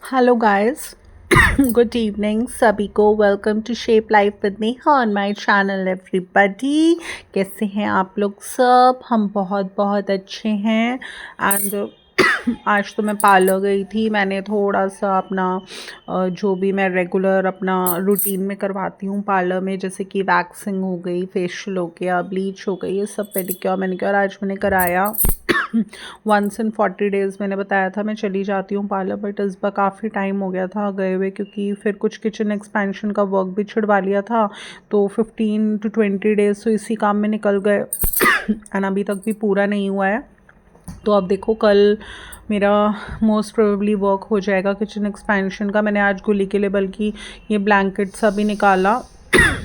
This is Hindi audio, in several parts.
हेलो गाइस, गुड इवनिंग सभी को। Welcome to shape life with Neha on my channel everybody. कैसे हैं आप लोग सब? हम बहुत बहुत अच्छे हैं। एंड आज तो मैं पार्लर गई थी। मैंने थोड़ा सा अपना जो भी मैं रेगुलर अपना रूटीन में करवाती हूँ पार्लर में, जैसे कि वैक्सिंग हो गई, फेशियल हो गया, ब्लीच हो गई, ये सब पेडिक्योर मैनिक्योर आज मैंने कराया। वंस इन 40 डेज़ मैंने बताया था मैं चली जाती हूँ पार्लर, बट इस बार काफ़ी टाइम हो गया था गए हुए, क्योंकि फिर कुछ किचन एक्सपेंशन का वर्क भी छुड़वा लिया था। तो 15 to 20 डेज़ तो इसी काम में निकल गए एंड अभी तक भी पूरा नहीं हुआ है। तो अब देखो, कल मेरा मोस्ट प्रोबेबली वर्क हो जाएगा किचन एक्सपेंशन का। मैंने आज गुली के लिए बल्कि ये ब्लैंकेट्स अभी निकाला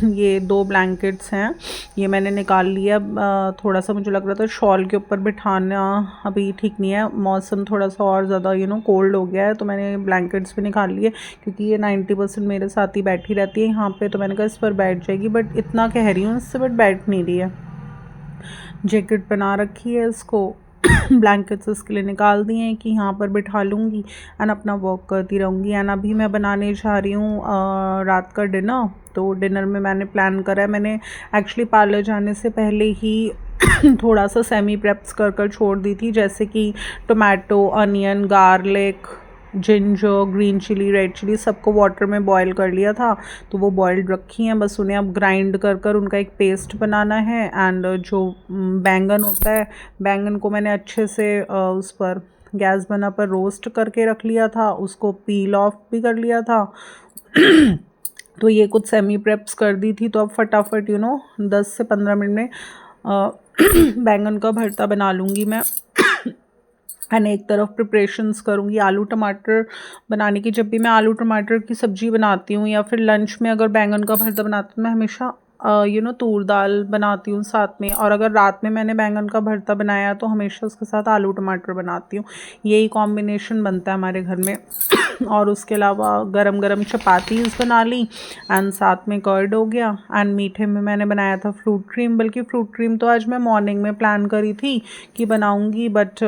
ये 2 ब्लैंकेट्स हैं, ये मैंने निकाल लिया। थोड़ा सा मुझे लग रहा था शॉल के ऊपर बिठाना अभी ठीक नहीं है, मौसम थोड़ा सा और ज़्यादा कोल्ड हो गया है, तो मैंने ब्लैंकेट्स भी निकाल लिए, क्योंकि ये 90% मेरे साथ ही बैठी रहती है यहाँ पे। तो मैंने कहा इस पर बैठ जाएगी, बट इतना कह रही हूँ इससे, बट बैठ नहीं रही है। जैकेट बना रखी है इसको ब्लैंकेट्स इसके लिए निकाल दिए हैं कि यहाँ पर बिठा लूँगी एंड अपना वर्क करती रहूँगी। एंड अभी मैं बनाने जा रही हूँ रात का डिनर। तो डिनर में मैंने प्लान करा है, मैंने एक्चुअली पार्लर जाने से पहले ही थोड़ा सा सेमी प्रेप्स कर छोड़ दी थी, जैसे कि tomato, onion, garlic, ginger, green chilli, red chilli सबको वाटर में बॉईल कर लिया था। तो वो बॉइल्ड रखी हैं, बस उन्हें अब ग्राइंड कर उनका एक पेस्ट बनाना है। एंड जो बैंगन होता है, बैंगन को मैंने अच्छे से उस पर गैस बना पर रोस्ट करके रख लिया था, उसको पील ऑफ भी कर लिया था तो ये कुछ सेमी प्रेप्स कर दी थी। तो अब फटाफट 10 से 15 मिनट में बैंगन का भरता बना लूँगी मैं एंड एक तरफ प्रिपरेशंस करूँगी आलू टमाटर बनाने की। जब भी मैं आलू टमाटर की सब्ज़ी बनाती हूँ या फिर लंच में अगर बैंगन का भरता बनाती हूँ, मैं हमेशा तूर दाल बनाती हूँ साथ में। और अगर रात में मैंने बैंगन का भरता बनाया तो हमेशा उसके साथ आलू टमाटर बनाती हूँ। यही कॉम्बिनेशन बनता है हमारे घर में और उसके अलावा गरम गरम चपातीस बना ली एंड साथ में कर्ड हो गया। एंड मीठे में मैंने बनाया था फ्रूट क्रीम, बल्कि फ्रूट क्रीम तो आज मैं मॉर्निंग में प्लान करी थी कि बनाऊँगी, बट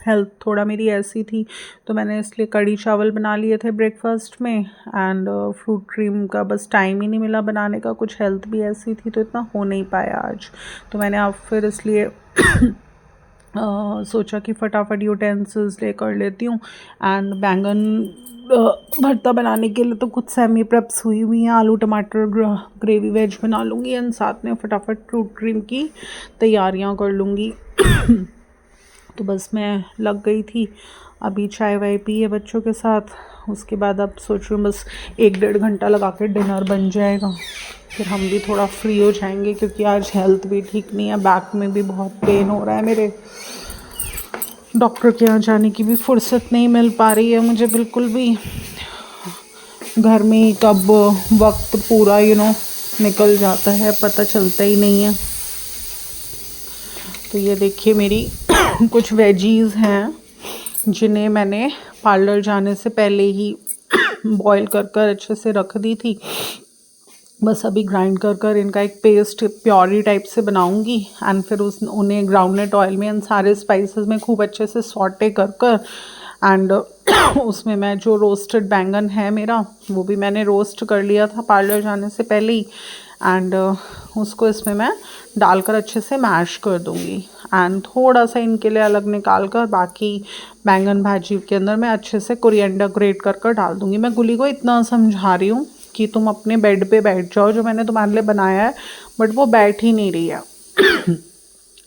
हेल्थ थोड़ा मेरी ऐसी थी, तो मैंने इसलिए कढ़ी चावल बना लिए थे ब्रेकफास्ट में। एंड फ्रूट क्रीम का बस टाइम ही नहीं मिला बनाने का, कुछ हेल्थ भी ऐसी थी तो इतना हो नहीं पाया आज। तो मैंने अब फिर इसलिए सोचा कि फटाफट यूटेंसिल्स ले कर लेती हूँ। एंड बैंगन भरता बनाने के लिए तो कुछ सेमी प्रेप्स हुई हैं, आलू टमाटर ग्रेवी वेज बना लूँगी एंड साथ में फटाफट फ्रूट क्रीम की तैयारियाँ कर लूँगी तो बस मैं लग गई थी। अभी चाय वाय पी है बच्चों के साथ, उसके बाद अब सोच रही हूँ बस 1-1.5 घंटा लगा के डिनर बन जाएगा, फिर हम भी थोड़ा फ्री हो जाएंगे, क्योंकि आज हेल्थ भी ठीक नहीं है, बैक में भी बहुत पेन हो रहा है मेरे। डॉक्टर के यहाँ जाने की भी फुर्सत नहीं मिल पा रही है मुझे बिल्कुल भी। घर में ही कब वक्त पूरा निकल जाता है, पता चलता ही नहीं है। तो ये देखिए मेरी कुछ वेजीज़ हैं जिन्हें मैंने पार्लर जाने से पहले ही बॉईल कर अच्छे से रख दी थी। बस अभी ग्राइंड कर इनका एक पेस्ट प्योरी टाइप से बनाऊंगी एंड फिर उन्हें ग्राउंडनट ऑयल में एंड सारे स्पाइसेस में खूब अच्छे से सॉटे कर एंड उसमें मैं जो रोस्टेड बैंगन है मेरा, वो भी मैंने रोस्ट कर लिया था पार्लर जाने से पहले ही। एंड उसको इसमें मैं डालकर अच्छे से मैश कर दूँगी एंड थोड़ा सा इनके लिए अलग निकाल कर बाकी बैंगन भाजी के अंदर मैं अच्छे से कोरिएंडर ग्रेट कर डाल दूँगी। मैं गुली को इतना समझा रही हूँ कि तुम अपने बेड पे बैठ जाओ, जो मैंने तुम्हारे लिए बनाया है, बट वो बैठ ही नहीं रही है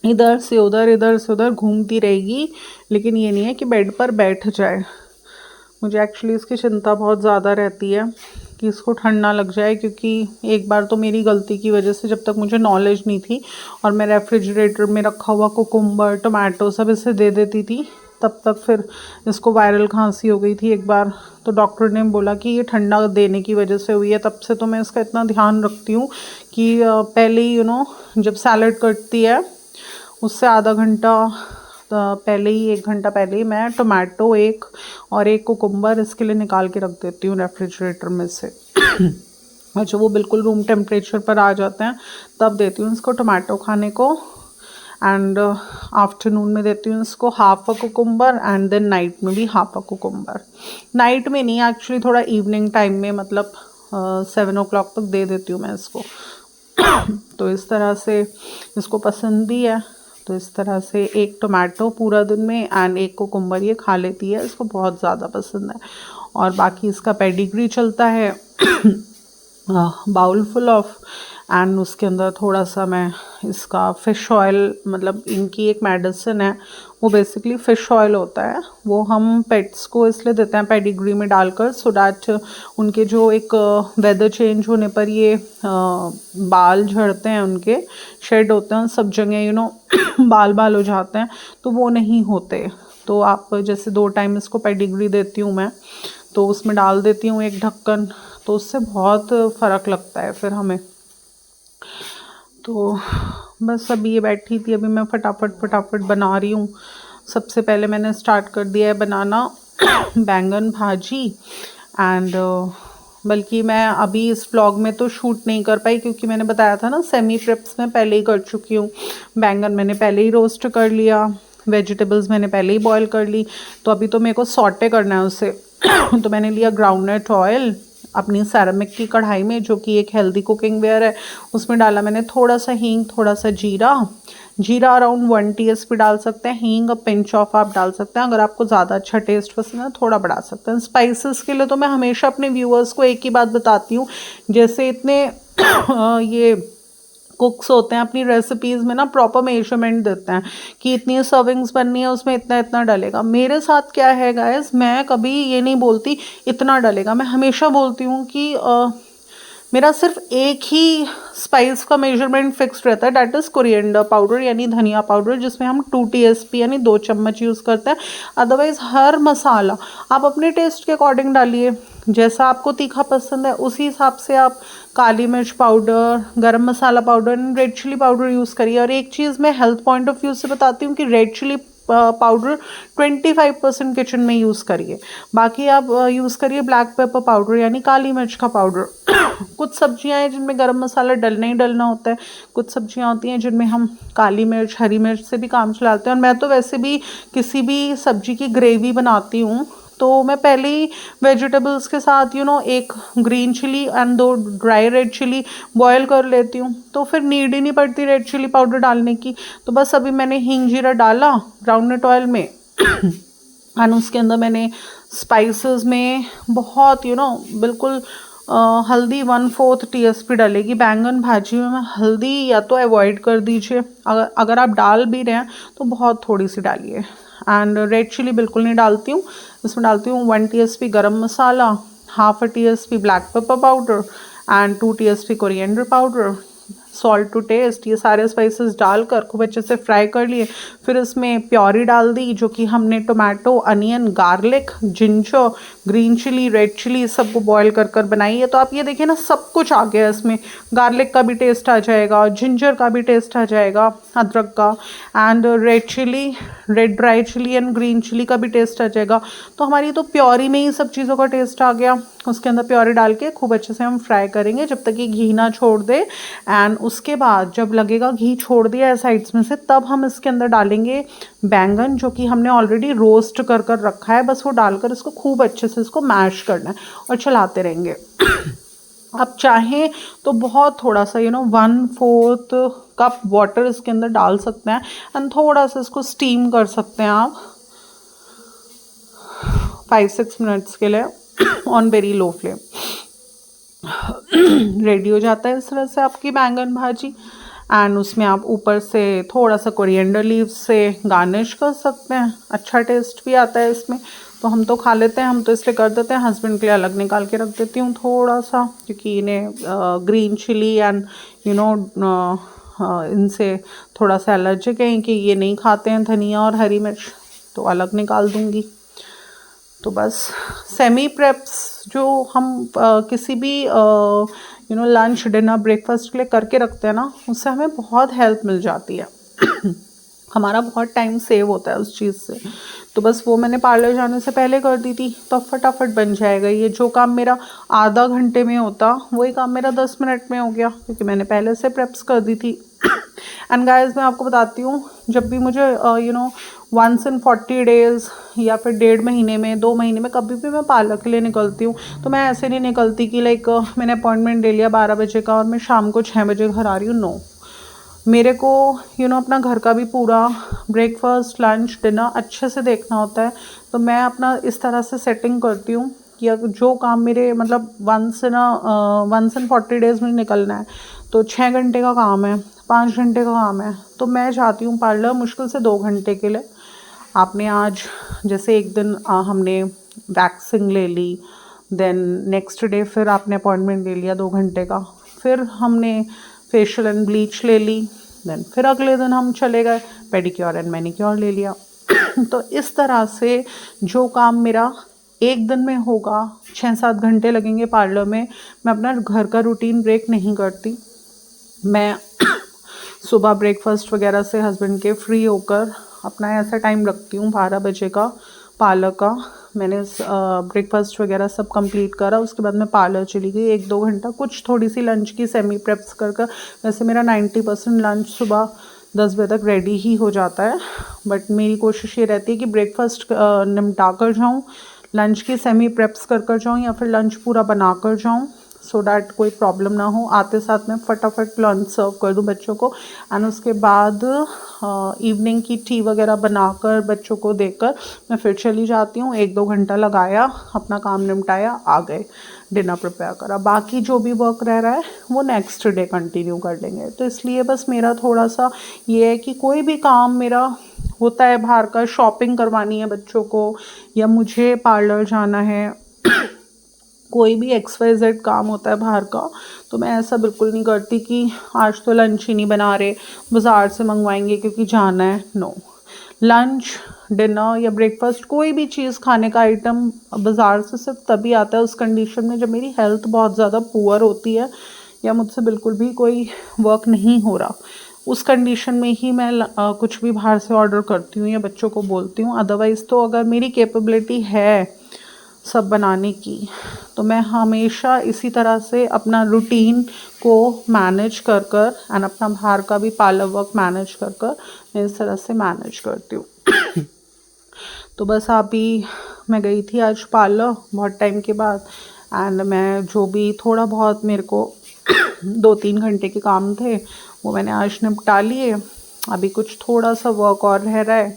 इधर से उधर घूमती रहेगी, लेकिन ये नहीं है कि बेड पर बैठ जाए। मुझे एक्चुअली इसकी चिंता बहुत ज़्यादा रहती है कि इसको ठंड ना लग जाए, क्योंकि एक बार तो मेरी गलती की वजह से, जब तक मुझे नॉलेज नहीं थी और मैं रेफ्रिजरेटर में रखा हुआ कुकुम्बर टमाटो सब इसे दे देती थी, तब तक फिर इसको वायरल खांसी हो गई थी एक बार। तो डॉक्टर ने बोला कि ये ठंडा देने की वजह से हुई है। तब से तो मैं इसका इतना ध्यान रखती हूँ कि पहले ही जब सैलड कटती है उससे आधा घंटा पहले ही, 1 घंटा पहले ही मैं टोमेटो एक और एक कुकुम्बर इसके लिए निकाल के रख देती हूँ रेफ्रिजरेटर में से अच्छा वो बिल्कुल रूम टेम्परेचर पर आ जाते हैं तब देती हूँ इसको टोमेटो खाने को। एंड आफ्टरनून में देती हूँ इसको half a cucumber and then night में भी हाफ अ कुकुम्बर। नाइट में नहीं, एक्चुअली थोड़ा इवनिंग टाइम में, मतलब 7 o'clock तक दे देती हूँ मैं इसको। तो इस तरह से इसको पसंद भी है। तो इस तरह से एक टोमेटो पूरा दिन में एंड एक कुकुम्बर ये खा लेती है, इसको बहुत ज़्यादा पसंद है। और बाकी इसका पेडिग्री चलता है बाउल फुल ऑफ, एंड उसके अंदर थोड़ा सा मैं इसका फ़िश ऑयल, मतलब इनकी एक मेडिसिन है, वो बेसिकली फ़िश ऑयल होता है, वो हम पेट्स को इसलिए देते हैं पेडिग्री में डालकर, सो डैट उनके जो एक वेदर चेंज होने पर ये बाल झड़ते हैं, उनके शेड होते हैं सब जगह, यू नो बाल बाल हो जाते हैं, तो वो नहीं होते। तो आप जैसे 2 टाइम इसको पेडिग्री देती हूँ मैं, तो उसमें डाल देती हूँ एक ढक्कन, तो उससे बहुत फ़र्क लगता है फिर हमें। तो बस अभी ये बैठी थी, अभी मैं फटाफट बना रही हूँ। सबसे पहले मैंने स्टार्ट कर दिया है बनाना बैंगन भाजी, एंड बल्कि मैं अभी इस व्लॉग में तो शूट नहीं कर पाई क्योंकि मैंने बताया था ना सेमी प्रेप्स मैं पहले ही कर चुकी हूँ। बैंगन मैंने पहले ही रोस्ट कर लिया, वेजिटेबल्स मैंने पहले ही बॉईल कर ली, तो अभी तो मेरे को सॉटे करना है उसे। तो मैंने लिया ग्राउंडनट ऑयल अपनी सेरेमिक की कढ़ाई में, जो कि एक हेल्दी कुकिंग वेयर है, उसमें डाला मैंने थोड़ा सा हींग, थोड़ा सा जीरा अराउंड 1 टीएसपी डाल सकते हैं, हींग पिंच ऑफ आप डाल सकते हैं, अगर आपको ज़्यादा अच्छा टेस्ट पसंद है थोड़ा बढ़ा सकते हैं। स्पाइसेस के लिए तो मैं हमेशा अपने व्यूअर्स को एक ही बात बताती हूँ, जैसे इतने ये कुक्स होते हैं अपनी रेसिपीज़ में ना प्रॉपर मेजरमेंट देते हैं कि इतनी सर्विंग्स बननी है उसमें इतना इतना डलेगा। मेरे साथ क्या है गाइस, मैं कभी ये नहीं बोलती इतना डलेगा, मैं हमेशा बोलती हूँ कि मेरा सिर्फ एक ही स्पाइस का मेजरमेंट फिक्स्ड रहता है, डैट इज़ कोरिएंडर पाउडर यानी धनिया पाउडर, जिसमें हम 2 टीएसपी यानी 2 चम्मच यूज़ करते हैं। अदरवाइज़ हर मसाला आप अपने टेस्ट के अकॉर्डिंग डालिए, जैसा आपको तीखा पसंद है उसी हिसाब से आप काली मिर्च powder, garam masala powder and red chilli powder use करिए। और एक चीज़ मैं हेल्थ पॉइंट ऑफ व्यू से बताती हूँ कि रेड चिली पाउडर 25% किचन में यूज़ करिए, बाकी आप यूज़ करिए ब्लैक पेपर पाउडर यानी काली मिर्च का पाउडर। कुछ सब्जियां हैं जिनमें गरम मसाला डलना ही डलना होता है, कुछ सब्जियां होती हैं जिनमें हम काली मिर्च हरी मिर्च से भी काम चलाते हैं। और मैं तो वैसे भी किसी भी सब्जी की ग्रेवी बनाती हूँ तो मैं पहले ही वेजिटेबल्स के साथ एक green chilli and 2 dry red chilli boil कर लेती हूँ, तो फिर नीड ही नहीं पड़ती रेड चिली पाउडर डालने की। तो बस अभी मैंने हींग जीरा डाला ग्राउंडनट ऑयल में एंड उसके अंदर मैंने स्पाइसेस में बहुत बिल्कुल हल्दी 1/4 टीएसपी डलेगी। बैंगन भाजी में हल्दी या तो अवॉइड कर दीजिए, अगर आप डाल भी रहे हैं तो बहुत थोड़ी सी डालिए। एंड रेड चिली बिल्कुल नहीं डालती हूँ, इसमें डालती हूँ 1 TSP garam masala, half a TSP black pepper powder and 2 TSP coriander powder, salt to taste. ये सारे स्पाइसेस डालकर खूब अच्छे से फ्राई कर लिए। फिर इसमें प्योरी डाल दी, जो कि हमने tomato, onion, garlic, ginger, green chilli, red chilli सबको बॉईल कर कर बनाई है। तो आप ये देखिए ना, सब कुछ आ गया इसमें, गार्लिक का भी टेस्ट आ जाएगा, जिंजर का भी टेस्ट आ जाएगा, अदरक का, and red chilli, red dry chilli and green chilli का भी टेस्ट आ जाएगा। तो हमारी तो प्योरी में ही सब चीज़ों का टेस्ट आ गया। उसके अंदर प्योरी डाल के खूब अच्छे से हम फ्राई करेंगे जब तक ये घी ना छोड़ दे, एंड उसके बाद जब लगेगा घी छोड़ दिया है साइड्स में से, तब हम इसके अंदर डालेंगे बैंगन, जो कि हमने ऑलरेडी रोस्ट कर कर रखा है। बस वो डालकर इसको खूब अच्छे से इसको मैश करना है और चलाते रहेंगे। आप चाहें तो बहुत थोड़ा सा 1/4 कप वाटर इसके अंदर डाल सकते हैं एंड थोड़ा सा इसको स्टीम कर सकते हैं आप 5-6 मिनट्स के लिए on very low flame. Ready हो जाता है इस तरह से आपकी बैंगन भाजी, एंड उसमें आप ऊपर से थोड़ा सा कोरिएंडर लीव्स से गार्निश कर सकते हैं, अच्छा टेस्ट भी आता है इसमें। तो हम तो खा लेते हैं, हम तो इसलिए कर देते हैं, हस्बैंड के लिए अलग निकाल के रख देती हूँ थोड़ा सा, क्योंकि इन्हें ग्रीन चिली एंड इनसे थोड़ा सा एलर्जिक है कि ये नहीं खाते हैं धनिया और हरी मिर्च, तो अलग निकाल दूँगी। तो बस सेमी प्रेप्स जो हम किसी भी लंच डिनर ब्रेकफास्ट के लिए करके रखते हैं ना, उससे हमें बहुत हेल्प मिल जाती है। हमारा बहुत टाइम सेव होता है उस चीज़ से। तो बस वो मैंने पार्लर जाने से पहले कर दी थी, तो फटाफट बन जाएगा। ये जो काम मेरा आधा घंटे में होता, वही काम मेरा 10 मिनट में हो गया, क्योंकि मैंने पहले से प्रेप्स कर दी थी। एंड गाइस मैं आपको बताती हूँ, जब भी मुझे वंस इन 40 डेज़ या फिर 1.5 महीने में 2 महीने में कभी भी मैं पार्लर के लिए निकलती हूँ, तो मैं ऐसे नहीं निकलती कि लाइक मैंने अपॉइंटमेंट ले लिया 12 बजे का और मैं शाम को 6 बजे घर आ रही हूँ। नो, मेरे को अपना घर का भी पूरा ब्रेकफास्ट लंच डिनर अच्छे से देखना होता है। तो मैं अपना इस तरह से सेटिंग करती हूँ कि अगर जो काम मेरे मतलब वंस इन 40 डेज़ में निकलना है, तो 6 घंटे का काम है, 5 घंटे का काम है, तो मैं जाती हूँ पार्लर मुश्किल से 2 घंटे के लिए। आपने आज जैसे एक दिन हमने वैक्सिंग ले ली, देन नेक्स्ट डे फिर आपने अपॉइंटमेंट ले लिया 2 घंटे का, फिर हमने फेशियल एंड ब्लीच ले ली, देन फिर अगले दिन हम चले गए पेडिक्योर एंड मैनिक्योर ले लिया। तो इस तरह से जो काम मेरा एक दिन में होगा, 6-7 घंटे लगेंगे पार्लर में, मैं अपना घर का रूटीन ब्रेक नहीं करती। मैं सुबह ब्रेकफास्ट वगैरह से हस्बैंड के फ्री होकर अपना ऐसा टाइम रखती हूँ 12 बजे का पार्लर का। मैंने ब्रेकफास्ट वगैरह सब कंप्लीट करा, उसके बाद मैं पार्लर चली गई 1-2 घंटा, कुछ थोड़ी सी लंच की सेमी प्रेप्स कर वैसे मेरा 90% लंच सुबह 10 बजे तक रेडी ही हो जाता है। बट मेरी कोशिश ये रहती है कि ब्रेकफास्ट निपटा कर जाऊँ, लंच की सेमी प्रेप्स कर जाऊँ या फिर लंच पूरा बना कर जाऊँ, सो डैट कोई प्रॉब्लम ना हो। आते साथ में फटाफट लंच सर्व कर दूँ बच्चों को, एंड उसके बाद इवनिंग की टी वगैरह बनाकर बच्चों को देकर मैं फिर चली जाती हूँ। 1-2 घंटा लगाया, अपना काम निपटाया, आ गए, डिनर प्रिपेयर करा। बाकी जो भी वर्क रह रहा है वो नेक्स्ट डे कंटिन्यू कर लेंगे। तो इसलिए बस मेरा थोड़ा सा ये है कि कोई भी काम मेरा होता है बाहर का, शॉपिंग करवानी है बच्चों को या मुझे पार्लर जाना है, कोई भी XYZ काम होता है बाहर का, तो मैं ऐसा बिल्कुल नहीं करती कि आज तो लंच ही नहीं बना रहे, बाज़ार से मंगवाएंगे क्योंकि जाना है। नो, लंच डिनर या ब्रेकफास्ट कोई भी चीज़ खाने का आइटम बाज़ार से सिर्फ तभी आता है उस कंडीशन में जब मेरी हेल्थ बहुत ज़्यादा पुअर होती है या मुझसे बिल्कुल भी कोई वर्क नहीं हो रहा। उस कंडीशन में ही मैं कुछ भी बाहर से ऑर्डर करती हूँ या बच्चों को बोलती हूँ। अदरवाइज़ तो अगर मेरी कैपेबिलिटी है सब बनाने की, तो मैं हमेशा इसी तरह से अपना रूटीन को मैनेज कर एंड अपना बाहर का भी पार्लर वर्क मैनेज कर मैं इस तरह से मैनेज करती हूँ। तो बस अभी मैं गई थी आज पार्लर बहुत टाइम के बाद, एंड मैं जो भी थोड़ा बहुत मेरे को 2-3 घंटे के काम थे वो मैंने आज निपटा लिए। अभी कुछ थोड़ा सा वर्क और रह रहा है,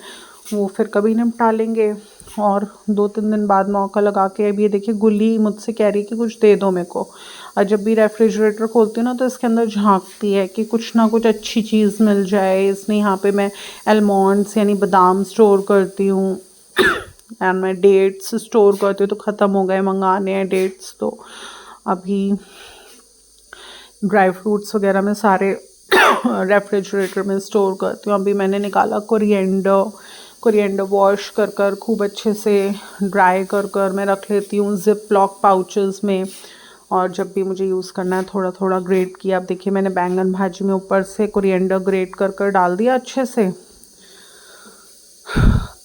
वो फिर कभी निपटा लेंगे, और 2-3 दिन बाद मौका लगा के। अभी ये देखिए गुल्ली मुझसे कह रही कि कुछ दे दो मेरे को, और जब भी रेफ्रिजरेटर खोलती हूँ ना तो इसके अंदर झांकती है कि कुछ ना कुछ अच्छी चीज़ मिल जाए। इसने यहाँ पे मैं आलमंड्स यानी बादाम स्टोर करती हूँ एंड मैं डेट्स स्टोर करती हूँ, तो ख़त्म हो गए, मंगाने हैं डेट्स, तो अभी ड्राई फ्रूट्स वगैरह मैं सारे रेफ्रिजरेटर में स्टोर करती हूँ। अभी मैंने निकाला कोरिएंडर वॉश कर खूब अच्छे से ड्राई कर मैं रख लेती हूँ जिप लॉक पाउचेस में, और जब भी मुझे यूज़ करना है थोड़ा थोड़ा ग्रेट किया। अब देखिए मैंने बैंगन भाजी में ऊपर से कोरिएंडर ग्रेट कर डाल दिया अच्छे से,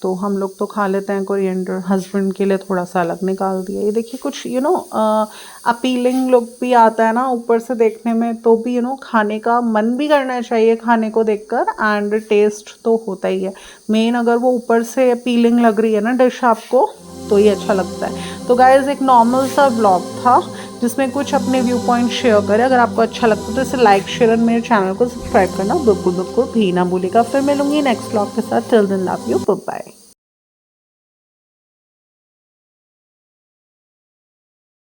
तो हम लोग तो खा लेते हैं कोरिएंडर, हस्बैंड के लिए थोड़ा सा अलग निकाल दिया। ये देखिए कुछ अपीलिंग लुक भी आता है ना ऊपर से देखने में, तो भी खाने का मन भी करना चाहिए खाने को देखकर, एंड टेस्ट तो होता ही है मेन। अगर वो ऊपर से अपीलिंग लग रही है ना डिश आपको, तो ही अच्छा लगता है। तो गाइस एक नॉर्मल सा व्लॉग था जिसमें कुछ अपने व्यू पॉइंट शेयर करें। अगर आपको अच्छा लगता है तो इसे लाइक शेयर और मेरे चैनल को सब्सक्राइब करना बिल्कुल भी ना भूलिएगा। फिर मिलूंगी नेक्स्ट व्लॉग के साथ। Till then love you, bye bye.